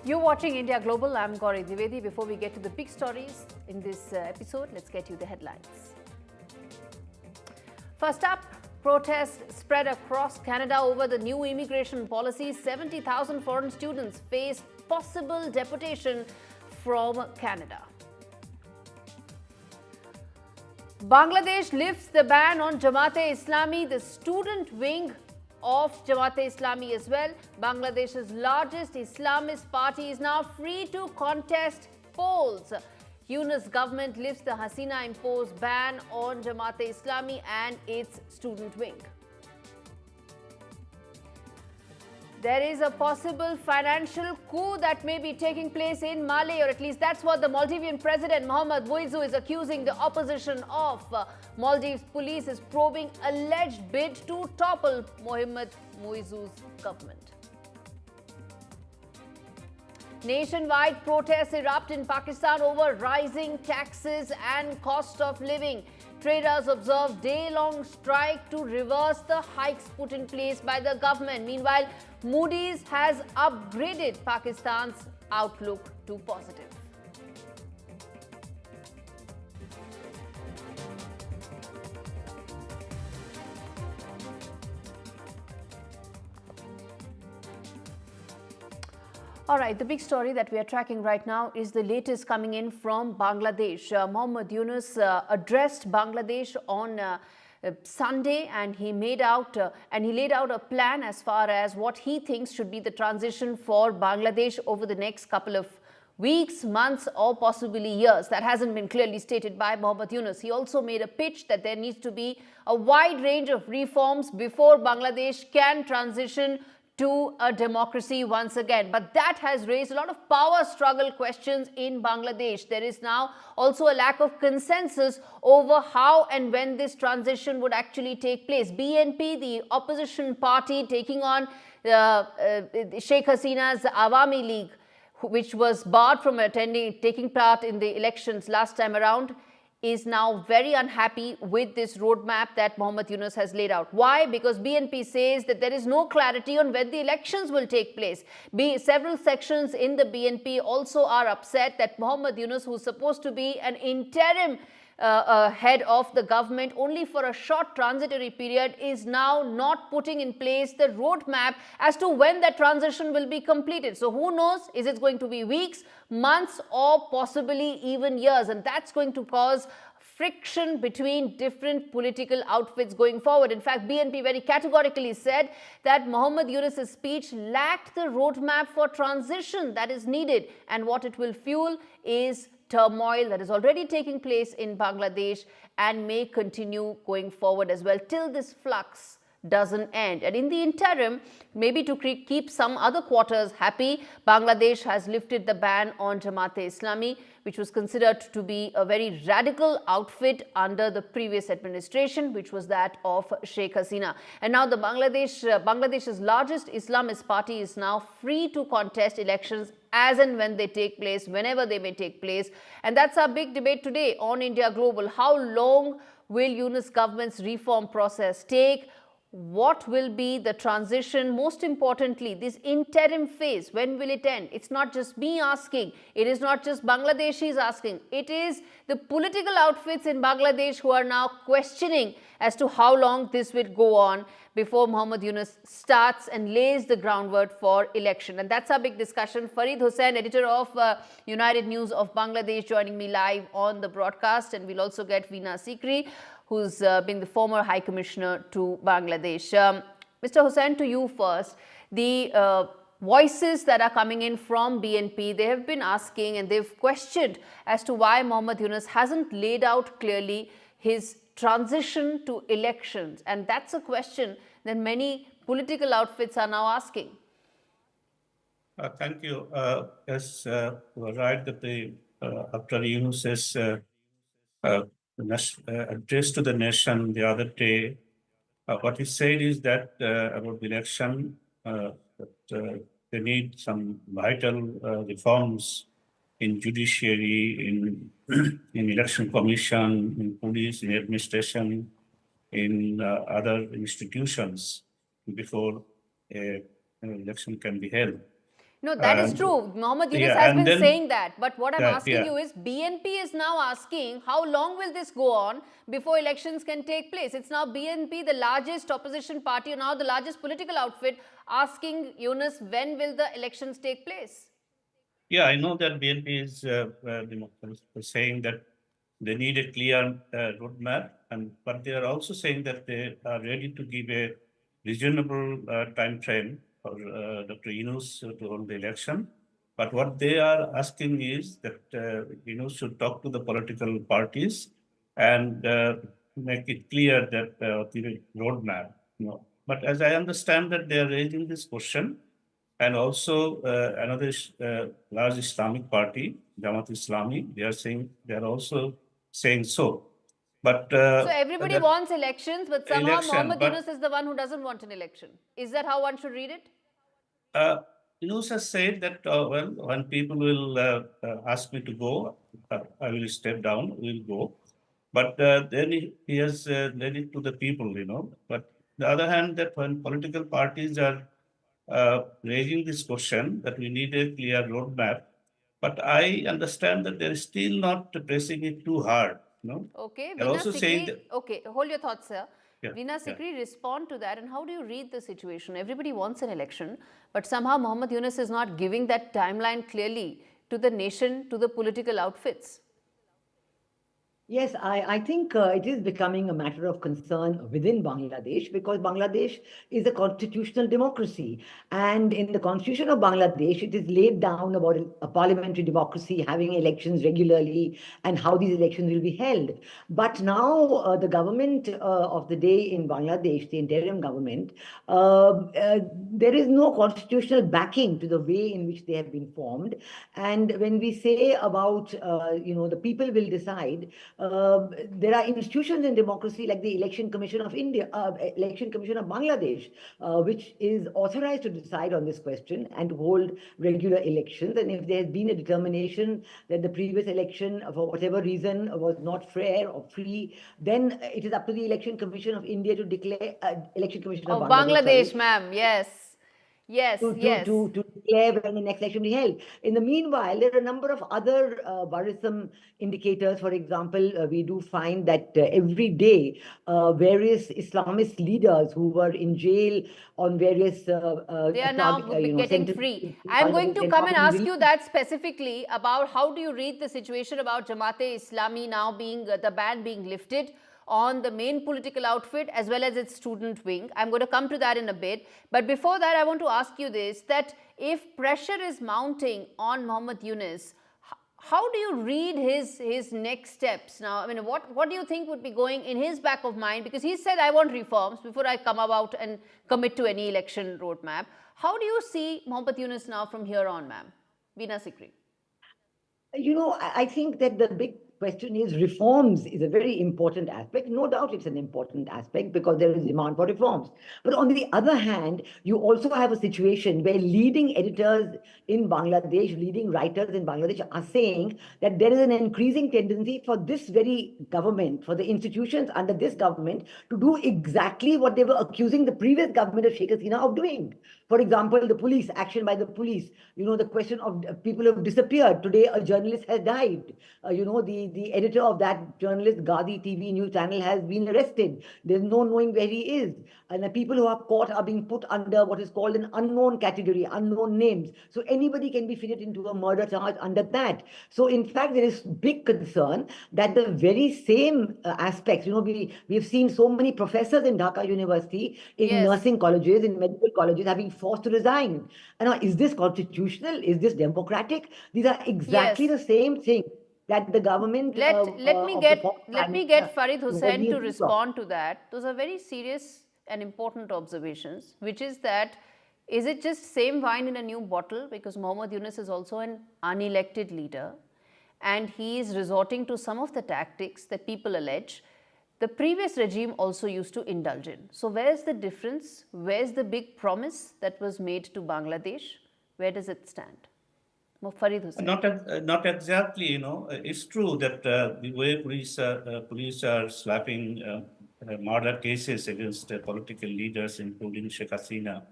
You're watching India Global. I'm Gaurie Dwivedi. Before we get to the big stories in this episode, let's get you the headlines. First up, protests spread across Canada over the new immigration policy. 70,000 foreign students face possible deportation from Canada. Bangladesh lifts the ban on Jamaat-e-Islami, the student wing of Jamaat-e-Islami as well. Bangladesh's largest Islamist party is now free to contest polls. Yunus government lifts the Hossain imposed ban on Jamaat-e-Islami and its student wing. There is a possible financial coup that may be taking place in Mali, or at least that's what the Maldivian president Muhammad Yunus is accusing the opposition of. Maldives police is probing alleged bid to topple Muhammad Yunus's government. Nationwide protests erupt in Pakistan over rising taxes and cost of living. Traders observe day-long strike to reverse the hikes put in place by the government. Meanwhile, Moody's has upgraded Pakistan's outlook to positive. All right, the big story that we are tracking right now is the latest coming in from Bangladesh. Muhammad Yunus addressed Bangladesh on Sunday, and he laid out a plan as far as what he thinks should be the transition for Bangladesh over the next couple of weeks, months, or possibly years. That hasn't been clearly stated by Muhammad Yunus. He also made a pitch that there needs to be a wide range of reforms before Bangladesh can transition to a democracy once again. But that has raised a lot of power struggle questions in Bangladesh. There is now also a lack of consensus over how and when this transition would actually take place. BNP, the opposition party taking on Sheikh Hasina's Awami League, which was barred from taking part in the elections last time around, is now very unhappy with this roadmap that Muhammad Yunus has laid out. Why? Because BNP says that there is no clarity on when the elections will take place. Several sections in the BNP also are upset that Muhammad Yunus, who's supposed to be an interim head of the government only for a short transitory period, is now not putting in place the roadmap as to when that transition will be completed. So who knows, is it going to be weeks, months, or possibly even years? And that's going to cause friction between different political outfits going forward. In fact, BNP very categorically said that Muhammad Yunus's speech lacked the roadmap for transition that is needed, and what it will fuel is turmoil that is already taking place in Bangladesh and may continue going forward as well till this flux doesn't end. And in the interim, maybe to keep some other quarters happy, Bangladesh has lifted the ban on Jamaat-e-Islami, which was considered to be a very radical outfit under the previous administration, which was that of Sheikh Hasina. And now the Bangladesh's largest Islamist party is now free to contest elections as and when they take place, whenever they may take place. And that's our big debate today on India Global. How long will Yunus government's reform process take? What will be the transition? Most importantly, this interim phase, when will it end? It's not just me asking. It is not just Bangladeshis asking. It is the political outfits in Bangladesh who are now questioning as to how long this will go on before Muhammad Yunus starts and lays the groundwork for election. And that's our big discussion. Farid, Hossain, editor of United News of Bangladesh, joining me live on the broadcast. And we'll also get Veena Sikri, who's been the former High Commissioner to Bangladesh. Mr. Hossain, to you first. The voices that are coming in from BNP, they have been asking and they've questioned as to why Muhammad Yunus hasn't laid out clearly his transition to elections. And that's a question that many political outfits are now asking. Thank you. Yes, you are right that after Yunus's address to the nation the other day, what he said is that about the election, that they need some vital reforms in judiciary, in election commission, in police, in administration, in other institutions before an election can be held. No, that is And true. Muhammad Yunus yeah, has and been then saying that. But what I'm that, asking yeah, you is, BNP is now asking, how long will this go on before elections can take place? It's now BNP, the largest opposition party, now the largest political outfit, asking Yunus, when will the elections take place? yeah, I know that BNP is saying that they need a clear roadmap, and but they are also saying that they are ready to give a reasonable time frame for Dr. Yunus to hold the election. But what they are asking is that Yunus should talk to the political parties and make it clear that the roadmap. But as I understand that they are raising this question, and also another large Islamic party, Jamaat Islami, they are also saying so. But So everybody that wants elections, but somehow election, Muhammad Yunus but is the one who doesn't want an election. Is that how one should read it? uh, Yunus has said that, well, when people will ask me to go, I will step down, will go. But then he has led it to the people. But the other hand, that when political parties are raising this question, that we need a clear roadmap, but I understand that they're still not pressing it too hard. Okay, They're Veena also saying Sikri, that, okay, hold your thoughts, sir. yeah, Veena yeah. Sikri, respond to that, and how do you read the situation? Everybody wants an election, but somehow Muhammad Yunus is not giving that timeline clearly to the nation, to the political outfits. Yes, I think it is becoming a matter of concern within Bangladesh because Bangladesh is a constitutional democracy. And in the constitution of Bangladesh, it is laid down about a parliamentary democracy, having elections regularly, and how these elections will be held. But now the government of the day in Bangladesh, the interim government, there is no constitutional backing to the way in which they have been formed. And when we say about, the people will decide, there are institutions in democracy like the Election Commission of India, Election Commission of Bangladesh, which is authorized to decide on this question and to hold regular elections. And if there has been a determination that the previous election, for whatever reason, was not fair or free, then it is up to the Election Commission of India to declare, Election Commission of Of Bangladesh, Bangladesh, sorry, ma'am, yes. Yes, yes. to declare when the next election will be held. In the meanwhile, there are a number of other worrisome indicators. For example, we do find that every day, various Islamist leaders who were in jail on various They are now getting sentences, free. I'm going to they're come now and being ask you released. that specifically about how do you read the situation about Jamaat-e-Islami now being the ban being lifted on the main political outfit as well as its student wing. I'm going to come to that in a bit. But before that, I want to ask you this, that if pressure is mounting on Muhammad Yunus, how do you read his next steps now? I mean, what do you think would be going in his back of mind? Because he said, I want reforms before I come about and commit to any election roadmap. How do you see Muhammad Yunus now from here on, ma'am? Veena Sikri. I think that the big question is reforms is a very important aspect. No doubt it's an important aspect because there is demand for reforms. But on the other hand, you also have a situation where leading editors in Bangladesh, leading writers in Bangladesh are saying that there is an increasing tendency for this very government, for the institutions under this government to do exactly what they were accusing the previous government of Sheikh Hasina of doing. For example, the police, action by the police, the question of people who have disappeared. Today, a journalist has died. The editor of that journalist, Gaurie TV news channel, has been arrested. There's no knowing where he is. And the people who are caught are being put under what is called an unknown category, unknown names. So anybody can be fitted into a murder charge under that. So in fact, there is big concern that the very same aspects, we have seen so many professors in Dhaka University, in Yes. nursing colleges, in medical colleges, having forced to resign. And now, is this constitutional? Is this democratic? These are exactly Yes. the same thing that the government Let me of the former Prime get Minister Farid was Hossain being to accused of. respond to that. Those are very serious and important observations, which is that is it just same wine in a new bottle, because Muhammad Yunus is also an unelected leader and he is resorting to some of the tactics that people allege the previous regime also used to indulge in. So where's the difference? Where's the big promise that was made to Bangladesh? Where does it stand? Farid Hussain. Not exactly. It's true that the way police are slapping murder cases against political leaders, including Sheikh Hasina,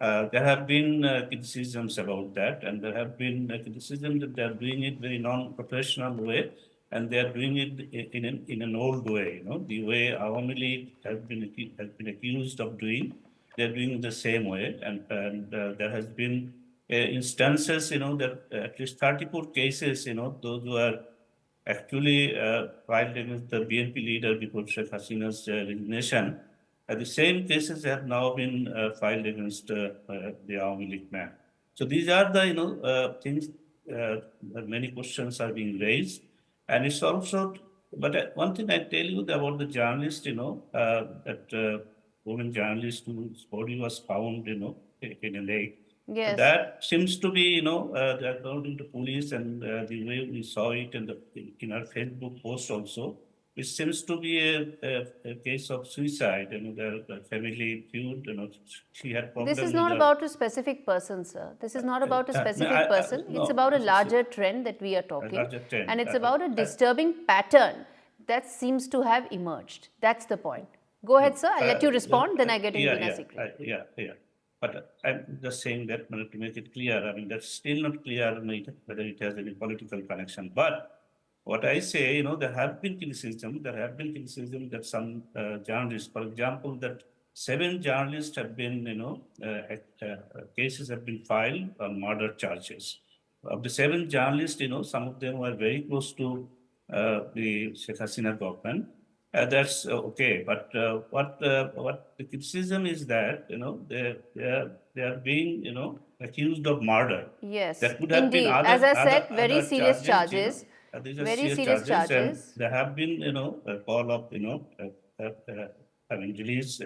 there have been criticisms about that, and there have been criticism that they are doing it very non-professional way, and they are doing it in an old way. The way Awami League has been accused of doing, they are doing it the same way, and there has been instances, that at least 34 cases, those who are actually filed against the BNP leader before Sheikh Hasina's resignation. The same cases have now been filed against the Awami League man. So these are the things. That many questions are being raised, and it's also. But one thing I tell you about the journalist, that woman journalist whose body was found, in a lake. Yes. That seems to be, according to police and the way we saw it in our Facebook post also, it seems to be a case of suicide. The family feud. She had problems. This is not about a specific person, sir. This is not about a specific person. No, it's about a larger trend that we are talking, larger trend. and it's about a disturbing pattern that seems to have emerged. That's the point. Go ahead, sir. I'll let you respond. Then I get into Veena Sikri. Yeah. But I'm just saying that to make it clear. I mean, that's still not clear whether it has any political connection. But what I say, there have been criticism. There have been criticism that some journalists, for example, that 7 journalists have been, cases have been filed on murder charges. Of the 7 journalists, some of them were very close to the Sheikh Hasina government. That's okay, but what the criticism is that they are being accused of murder. Yes, that could have indeed. been other, as I said, other, very other serious charges. These are Very serious charges. And there have been a call of release.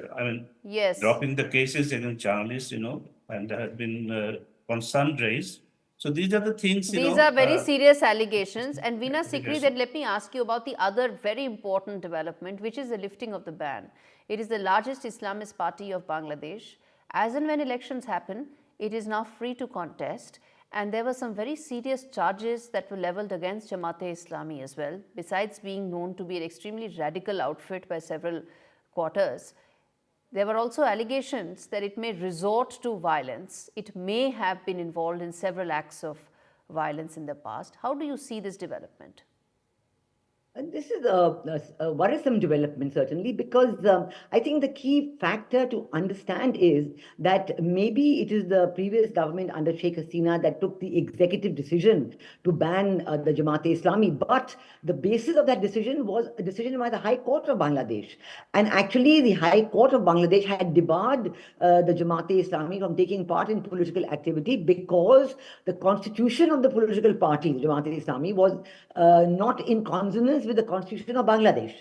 Yes. Dropping the cases against journalists. And there have been concern raised. So these are the things. These are very serious allegations. And Veena Sikri, then let me ask you about the other very important development, which is the lifting of the ban. It is the largest Islamist party of Bangladesh. As and when elections happen, it is now free to contest. And there were some very serious charges that were leveled against Jamaat-e-Islami as well, besides being known to be an extremely radical outfit by several quarters. There were also allegations that it may resort to violence. It may have been involved in several acts of violence in the past. How do you see this development? This is a worrisome development, certainly, because I think the key factor to understand is that maybe it is the previous government under Sheikh Hasina that took the executive decision to ban the Jamaat-e-Islami, but the basis of that decision was a decision by the High Court of Bangladesh. And actually, the High Court of Bangladesh had debarred the Jamaat-e-Islami from taking part in political activity because the constitution of the political party, Jamaat-e-Islami, was not in consonance with the constitution of Bangladesh.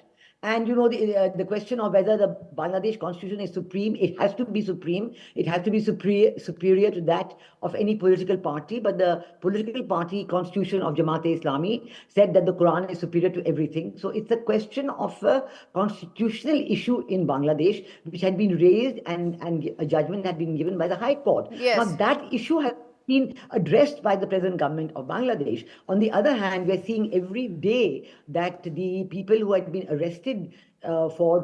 And the question of whether the Bangladesh constitution is supreme, it has to be supreme. It has to be superior to that of any political party. But the political party constitution of Jamaat-e-Islami said that the Quran is superior to everything. So it's a question of a constitutional issue in Bangladesh, which had been raised and a judgment had been given by the High Court. Yes. Now that issue has been addressed by the present government of Bangladesh. On the other hand, we're seeing every day that the people who had been arrested for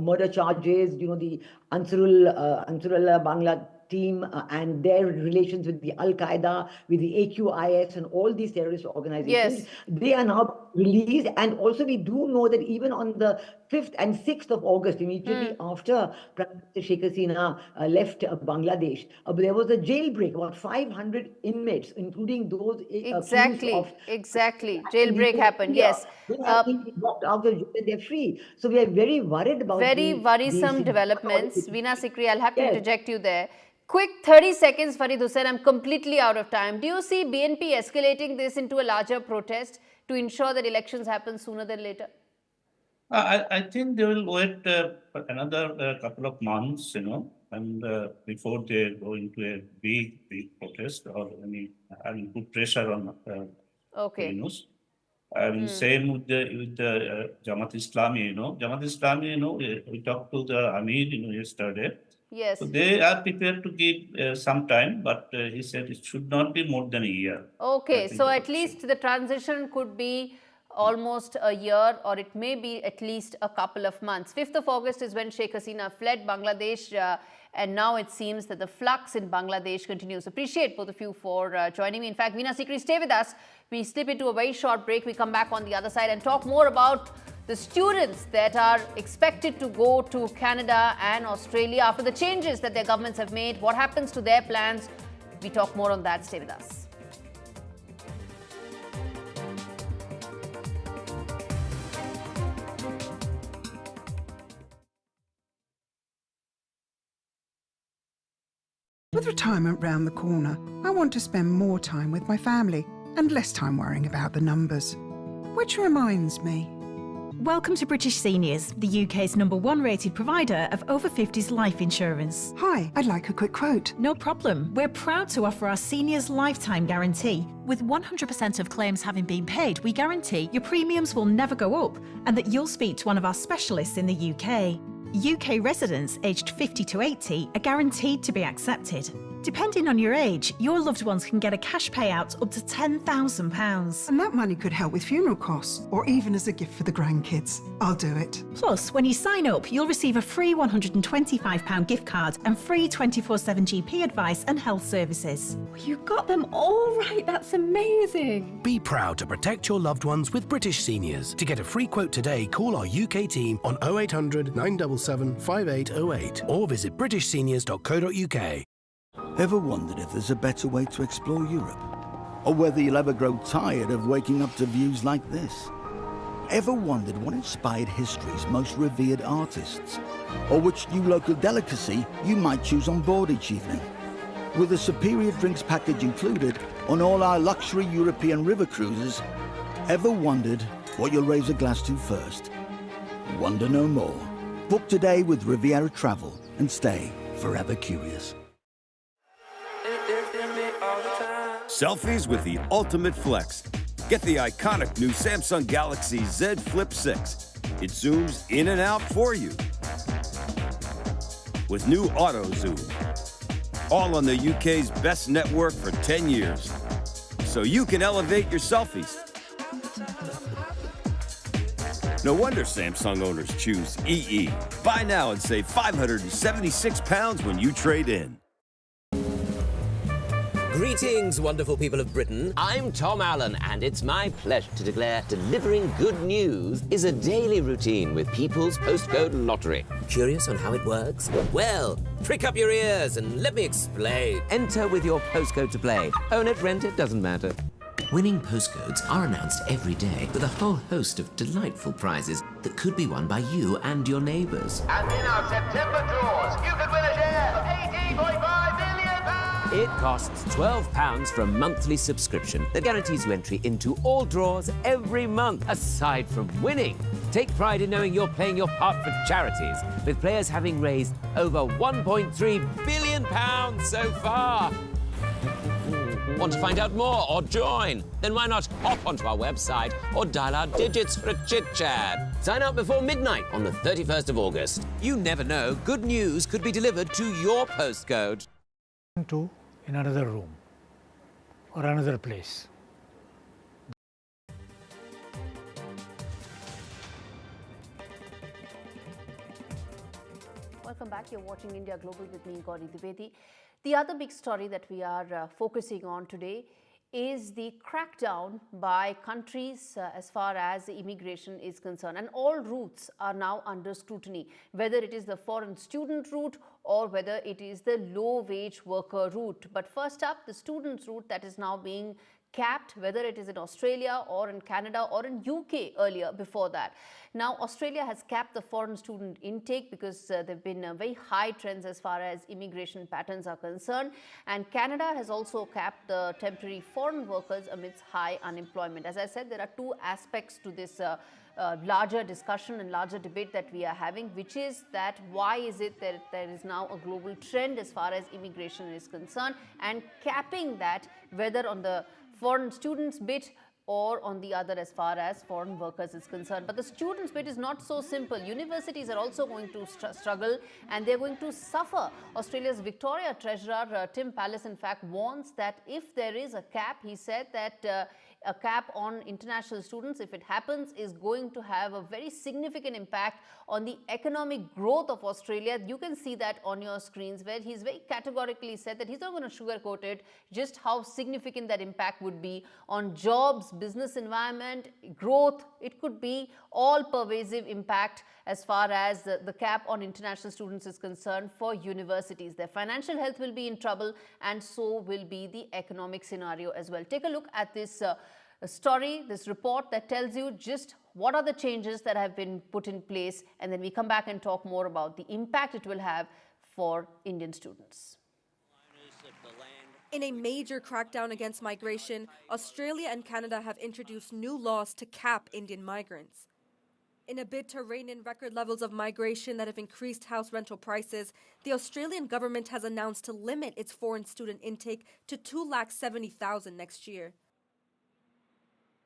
murder charges, the Ansarullah Bangla team and their relations with the Al-Qaeda, with the AQIS and all these terrorist organizations, yes, they are now released. And also we do know that even on the 5th and 6th of August, immediately after Prime Minister Sheikh Hasina left Bangladesh, there was a jailbreak, about 500 inmates, including those exactly, accused of jailbreak happened, yes. They have been walked out of jail, they're free. So we are very worried about very worrisome these developments. Veena Sikri, I'll have to interject you there. Quick 30 seconds, Farid Hossain, I'm completely out of time. Do you see BNP escalating this into a larger protest to ensure that elections happen sooner than later? I think they will wait for another couple of months, and before they go into a big protest or any put pressure on Yunus. Same with the Jamaat Islami, Jamaat Islami, we talked to the Amir, yesterday. Yes. So they are prepared to give some time, but he said it should not be more than a year. Okay, so at least the transition could be almost a year, or it may be at least a couple of months. 5th of August is when Sheikh Hasina fled Bangladesh, and now it seems that the flux in Bangladesh continues. Appreciate both of you for joining me. In fact, Veena Sikri, stay with us. We slip into a very short break. We come back on the other side and talk more about the students that are expected to go to Canada and Australia after the changes that their governments have made. What happens to their plans? We talk more on that. Stay with us. With retirement round the corner, I want to spend more time with my family and less time worrying about the numbers. Which reminds me. Welcome to British Seniors, the UK's #1 rated provider of over 50s life insurance. Hi, I'd like a quick quote. No problem. We're proud to offer our seniors lifetime guarantee. With 100% of claims having been paid, we guarantee your premiums will never go up and that you'll speak to one of our specialists in the UK. UK residents aged 50 to 80 are guaranteed to be accepted. Depending on your age, your loved ones can get a cash payout up to £10,000. And that money could help with funeral costs or even as a gift for the grandkids. I'll do it. Plus, when you sign up, you'll receive a free £125 gift card and free 24/7 GP advice and health services. You got them all right. That's amazing. Be proud to protect your loved ones with British Seniors. To get a free quote today, call our UK team on 0800 977 5808 or visit britishseniors.co.uk. Ever wondered if there's a better way to explore Europe? Or whether you'll ever grow tired of waking up to views like this? Ever wondered what inspired history's most revered artists? Or which new local delicacy you might choose on board each evening? With a superior drinks package included on all our luxury European river cruises, ever wondered what you'll raise a glass to first? Wonder no more. Book today with Riviera Travel and stay forever curious. Selfies with the ultimate flex. Get the iconic new Samsung Galaxy Z Flip 6. It zooms in and out for you. With new auto zoom. All on the UK's best network for 10 years. So you can elevate your selfies. No wonder Samsung owners choose EE. Buy now and save £576 when you trade in. Greetings, wonderful people of Britain. I'm Tom Allen, and it's my pleasure to declare delivering good news is a daily routine with People's Postcode Lottery. Curious on how it works? Well, prick up your ears and let me explain. Enter with your postcode to play. Own it, rent it, doesn't matter. Winning postcodes are announced every day with a whole host of delightful prizes that could be won by you and your neighbours. And in our September draws, you could win a share of £18.5 million. It costs £12 for a monthly subscription that guarantees you entry into all draws every month, aside from winning. Take pride in knowing you're playing your part for charities, with players having raised over £1.3 billion so far. Want to find out more or join? Then why not hop onto our website or dial our digits for a chit-chat. Sign up before midnight on the 31st of August. You never know, good news could be delivered to your postcode. To in another room or another place. Welcome back. You're watching India Global with me, Gaurie Dwivedi. The other big story that we are focusing on today is the crackdown by countries as far as immigration is concerned. And all routes are now under scrutiny, whether it is the foreign student route or whether it is the low-wage worker route. But first up, the students route that is now being capped, whether it is in Australia or in Canada or in UK earlier before that. Now, Australia has capped the foreign student intake because there have been very high trends as far as immigration patterns are concerned. And Canada has also capped the temporary foreign workers amidst high unemployment. As I said, there are two aspects to this larger discussion and larger debate that we are having, which is that why is it that there is now a global trend as far as immigration is concerned, and capping that whether on the foreign students bit or on the other as far as foreign workers is concerned. But the students bit is not so simple. Universities are also going to struggle and they're going to suffer. Australia's Victoria Treasurer Tim Pallas in fact warns that if there is a cap, he said that a cap on international students, if it happens, is going to have a very significant impact on the economic growth of Australia. You can see that on your screens, where he's very categorically said that he's not going to sugarcoat it, just how significant that impact would be on jobs, business environment, growth. It could be all pervasive impact as far as the cap on international students is concerned for universities. Their financial health will be in trouble, and so will be the economic scenario as well. Take a look at this story, this report that tells you just what are the changes that have been put in place, and then we come back and talk more about the impact it will have for Indian students. In a major crackdown against migration, Australia and Canada have introduced new laws to cap Indian migrants. In a bid to rein in record levels of migration that have increased house rental prices, the Australian government has announced to limit its foreign student intake to 270,000 next year.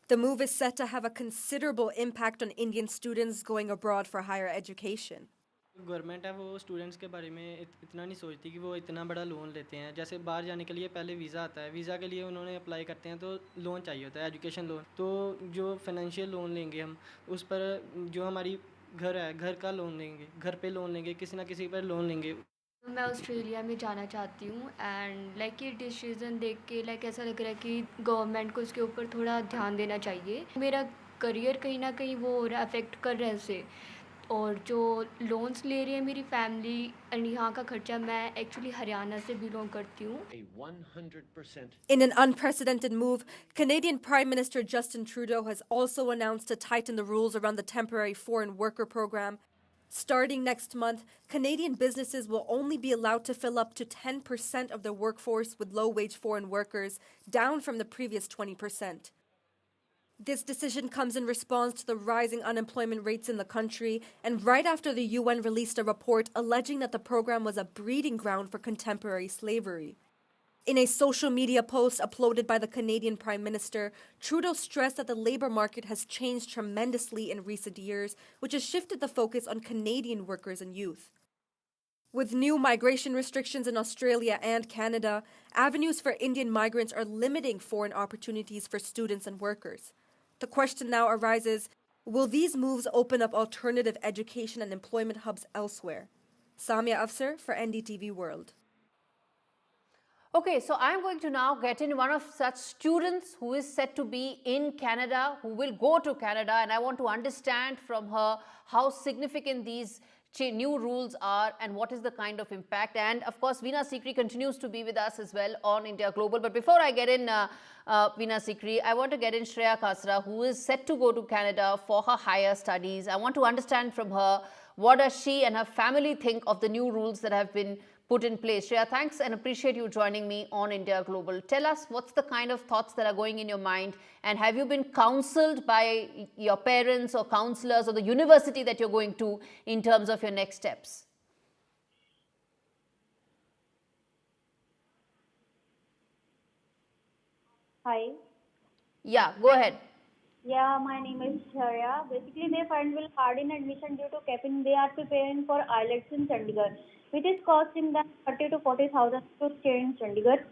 The move is set to have a considerable impact on Indian students going abroad for higher education. Government है वो students के बारे में इतना नहीं सोचती कि वो इतना बड़ा लोन लेते हैं. जैसे बाहर जाने के लिए पहले वीज़ा आता है, वीज़ा के लिए उन्होंने अप्लाई करते हैं तो लोन चाहिए होता है, एजुकेशन लोन. तो जो फाइनेंशियल लोन लेंगे हम, उस पर जो हमारी घर है, घर का लोन लेंगे, घर पे लोन लेंगे, किसी ना किसी पर लोन लेंगे. मैं ऑस्ट्रेलिया में जाना चाहती हूँ एंड लाइक ये डिसीजन देख के लाइक ऐसा लग रहा है कि गवर्नमेंट को इसके ऊपर थोड़ा ध्यान देना चाहिए. मेरा करियर कहीं ना कहीं वो हो रहा है, अफेक्ट कर रहा है उसे. और जो लोन्स ले रही है मेरी फैमिली एंड यहाँ का खर्चा, मैं एक्चुअली हरियाणा से बिलोंग करती हूँ. In an unprecedented move, Canadian Prime Minister Justin Trudeau has also announced to tighten the rules around the temporary foreign worker program. Starting next month, Canadian businesses will only be allowed to fill up to 10% of their workforce with low-wage foreign workers, down from the previous 20%. This decision comes in response to the rising unemployment rates in the country, and right after the UN released a report alleging that the program was a breeding ground for contemporary slavery. In a social media post uploaded by the Canadian Prime Minister, Trudeau stressed that the labour market has changed tremendously in recent years, which has shifted the focus on Canadian workers and youth. With new migration restrictions in Australia and Canada, avenues for Indian migrants are limiting foreign opportunities for students and workers. The question now arises, will these moves open up alternative education and employment hubs elsewhere? Samia Afsar for NDTV World. Okay, so I'm going to now get in one of such students who is said to be in Canada, who will go to Canada, and I want to understand from her how significant these new rules are and what is the kind of impact. And of course, Veena Sikri continues to be with us as well on India Global. But before I get in Veena Sikri, I want to get in Shreya Kasra, who is set to go to Canada for her higher studies. I want to understand from her, what does she and her family think of the new rules that have been put in place. Shreya, thanks and appreciate you joining me on India Global. Tell us what's the kind of thoughts that are going in your mind, and have you been counseled by your parents or counselors or the university that you're going to in terms of your next steps? Hi. Yeah, go ahead. Yeah, my name is Shreya. Basically, they find will hard in admission due to capping. They are preparing for IELTS in Chandigarh, which is costing them 30 to 40,000 to stay in Chandigarh.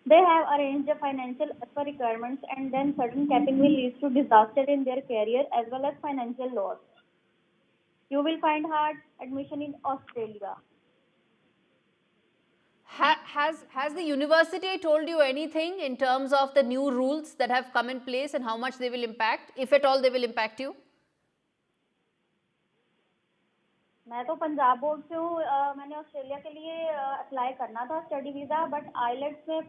They have arranged the financial as per requirements, and then certain capping will lead to disaster in their career as well as financial loss. You will find hard admission in Australia. Has the university told you anything in terms of the new rules that have come in place and how much they will impact, if at all they will impact you? मैं तो Punjab board से हूँ. मैंने Australia के लिए apply करना था study visa, but IELTS में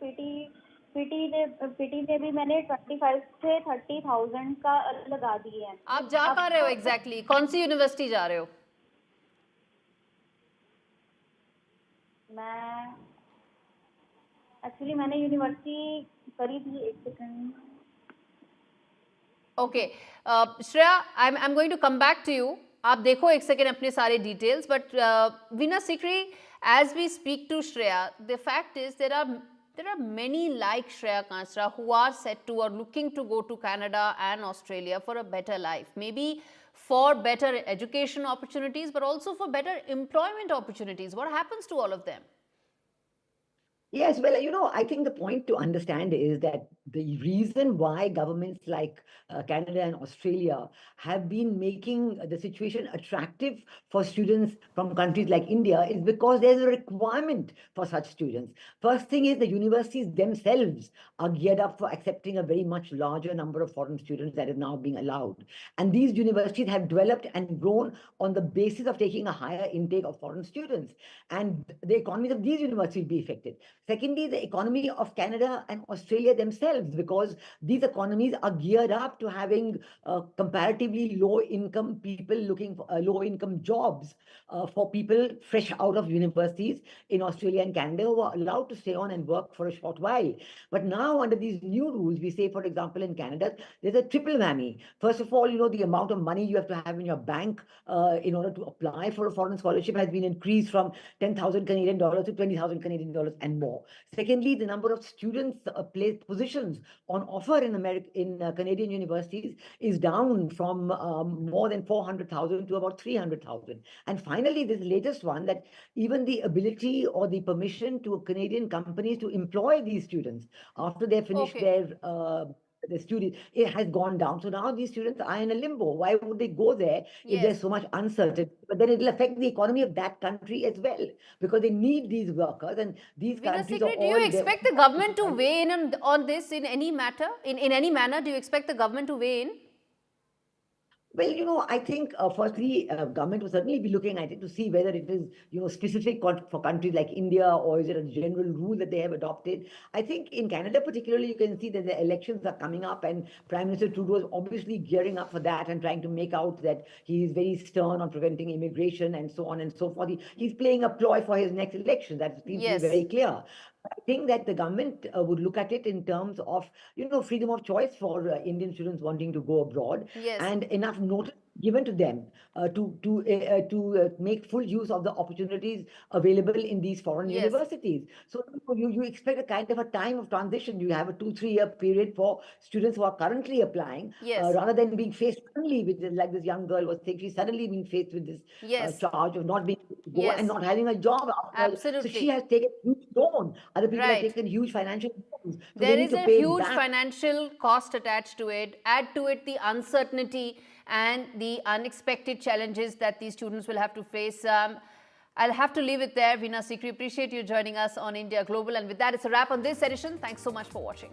पीटी ने भी मैंने 25 से 30,000 का लगा दिए हैं. आप जा पा रहे हो एग्जैक्टली कौन सी यूनिवर्सिटी जा रहे हो? मैं एक्चुअली मैंने यूनिवर्सिटी करी थी. एक second. Okay Shreya, I am going to come back to you. आप देखो एक सेकेंड अपने सारे details, but Veena Sikri, as we speak to Shreya, the fact is there are many like Shreya Kasra who are set to or looking to go to Canada and Australia for a better life, maybe for better education opportunities, but also for better employment opportunities. What happens to all of them? Yes, well, I think the point to understand is that the reason why governments like Canada and Australia have been making the situation attractive for students from countries like India is because there's a requirement for such students. First thing is the universities themselves are geared up for accepting a very much larger number of foreign students that is now being allowed. And these universities have developed and grown on the basis of taking a higher intake of foreign students. And the economies of these universities will be affected. Secondly, the economy of Canada and Australia themselves, because these economies are geared up to having comparatively low-income people looking for low-income jobs for people fresh out of universities in Australia and Canada who are allowed to stay on and work for a short while. But now, under these new rules, we say, for example, in Canada, there's a triple whammy. First of all, the amount of money you have to have in your bank in order to apply for a foreign scholarship has been increased from 10,000 Canadian dollars to 20,000 Canadian dollars and more. Secondly, the number of students placed positions on offer in Canadian universities is down from more than 400,000 to about 300,000. And finally, this latest one, that even the ability or the permission to Canadian companies to employ these students after they finish the student, it has gone down. So now these students are in a limbo. Why would they go there if there's so much uncertainty? But then it'll affect the economy of that country as well, because they need these workers, and these Veena countries Sikri, are do all... you expect the government to weigh in on this in any matter, in any manner? Do you expect the government to weigh in? Well, I think firstly, government will certainly be looking at it to see whether it is, specific for countries like India, or is it a general rule that they have adopted. I think in Canada particularly, you can see that the elections are coming up, and Prime Minister Trudeau is obviously gearing up for that and trying to make out that he is very stern on preventing immigration and so on and so forth. He's playing a ploy for his next election. That seems to be very clear. I think that the government would look at it in terms of, freedom of choice for Indian students wanting to go abroad, and enough notice given to them to make full use of the opportunities available in these foreign universities. So you expect a kind of a time of transition. You have a 2-3 year period for students who are currently applying, rather than being faced suddenly with this, like this young girl was saying, she's suddenly being faced with this charge of not being able to go and not having a job. Absolutely. So she has taken a huge loan. Other people have taken huge financial loans. So there is a huge financial cost attached to it. Add to it the uncertainty and the unexpected challenges that these students will have to face. I'll have to leave it there. Veena Sikri, appreciate you joining us on India Global. And with that, it's a wrap on this edition. Thanks so much for watching.